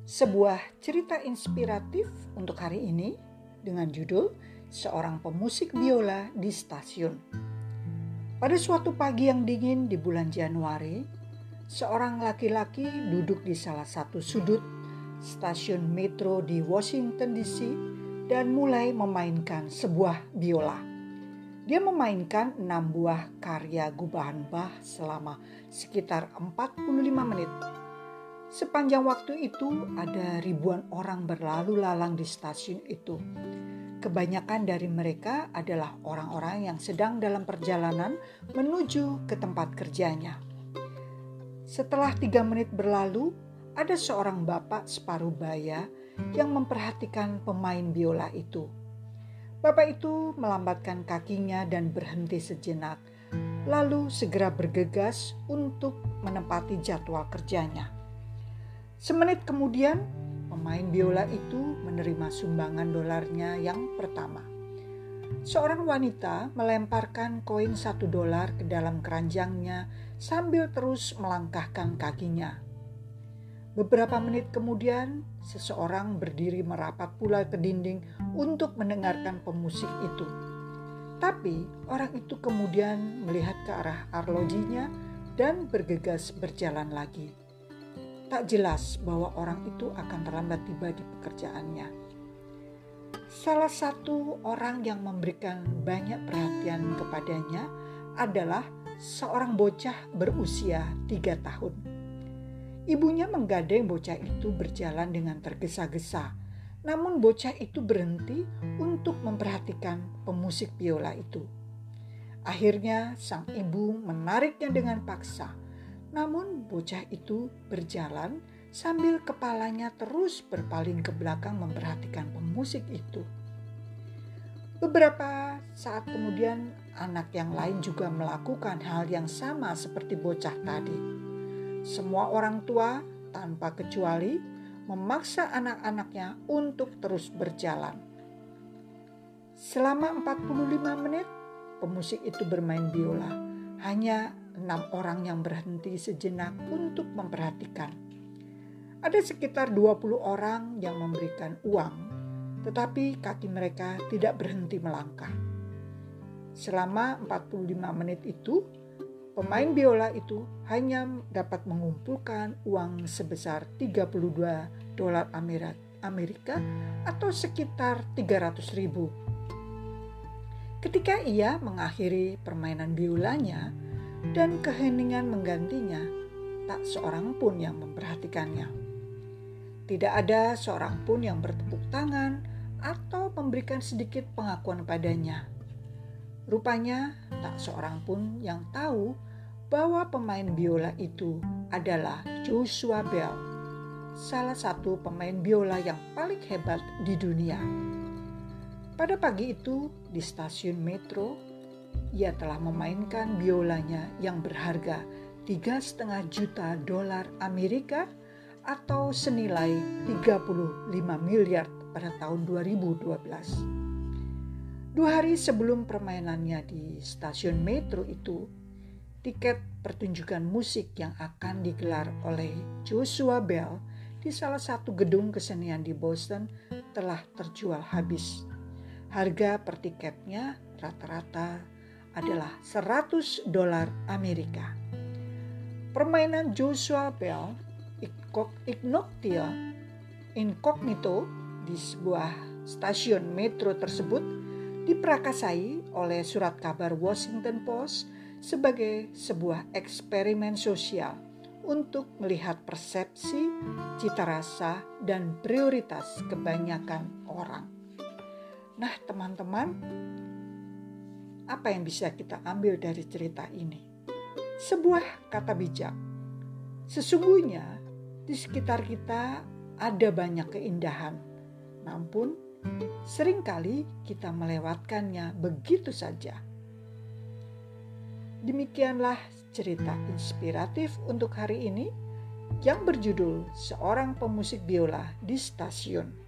Sebuah cerita inspiratif untuk hari ini dengan judul Seorang Pemusik Biola di Stasiun. Pada suatu pagi yang dingin di bulan Januari, seorang laki-laki duduk di salah satu sudut stasiun metro di Washington DC dan mulai memainkan sebuah biola. Dia memainkan 6 buah karya gubahan Bach selama sekitar 45 menit. Sepanjang waktu itu ada ribuan orang berlalu lalang di stasiun itu. Kebanyakan dari mereka adalah orang-orang yang sedang dalam perjalanan menuju ke tempat kerjanya. Setelah 3 menit berlalu, ada seorang bapak separuh baya yang memperhatikan pemain biola itu. Bapak itu melambatkan kakinya dan berhenti sejenak, lalu segera bergegas untuk menempati jadwal kerjanya. Semenit kemudian, pemain biola itu menerima sumbangan dolarnya yang pertama. Seorang wanita melemparkan koin $1 ke dalam keranjangnya sambil terus melangkahkan kakinya. Beberapa menit kemudian, seseorang berdiri merapat pula ke dinding untuk mendengarkan pemusik itu. Tapi orang itu kemudian melihat ke arah arlojinya dan bergegas berjalan lagi. Tak jelas bahwa orang itu akan terlambat tiba di pekerjaannya. Salah satu orang yang memberikan banyak perhatian kepadanya adalah seorang bocah berusia 3 tahun. Ibunya menggandeng bocah itu berjalan dengan tergesa-gesa, namun bocah itu berhenti untuk memperhatikan pemusik biola itu. Akhirnya sang ibu menariknya dengan paksa. Namun bocah itu berjalan sambil kepalanya terus berpaling ke belakang memperhatikan pemusik itu. Beberapa saat kemudian anak yang lain juga melakukan hal yang sama seperti bocah tadi. Semua orang tua tanpa kecuali memaksa anak-anaknya untuk terus berjalan. Selama 45 menit pemusik itu bermain biola. Hanya 6 orang yang berhenti sejenak untuk memperhatikan. Ada sekitar 20 orang yang memberikan uang, tetapi kaki mereka tidak berhenti melangkah. Selama 45 menit itu, pemain biola itu hanya dapat mengumpulkan uang sebesar $32 Amerika atau sekitar 300.000. Ketika ia mengakhiri permainan biolanya dan keheningan menggantinya, tak seorang pun yang memperhatikannya. Tidak ada seorang pun yang bertepuk tangan atau memberikan sedikit pengakuan padanya. Rupanya tak seorang pun yang tahu bahwa pemain biola itu adalah Joshua Bell, salah satu pemain biola yang paling hebat di dunia. Pada pagi itu di stasiun metro, ia telah memainkan biolanya yang berharga $3,5 juta Amerika atau senilai 35 miliar pada tahun 2012. 2 hari sebelum permainannya di stasiun metro itu, tiket pertunjukan musik yang akan digelar oleh Joshua Bell di salah satu gedung kesenian di Boston telah terjual habis. Harga per tiketnya rata-rata adalah $100 Amerika. Permainan Joshua Bell incognito di sebuah stasiun metro tersebut diperakasai oleh surat kabar Washington Post sebagai sebuah eksperimen sosial untuk melihat persepsi, cita rasa, dan prioritas kebanyakan orang. Nah, teman-teman, apa yang bisa kita ambil dari cerita ini? Sebuah kata bijak. Sesungguhnya di sekitar kita ada banyak keindahan, namun seringkali kita melewatkannya begitu saja. Demikianlah cerita inspiratif untuk hari ini yang berjudul Seorang Pemusik Biola di Stasiun.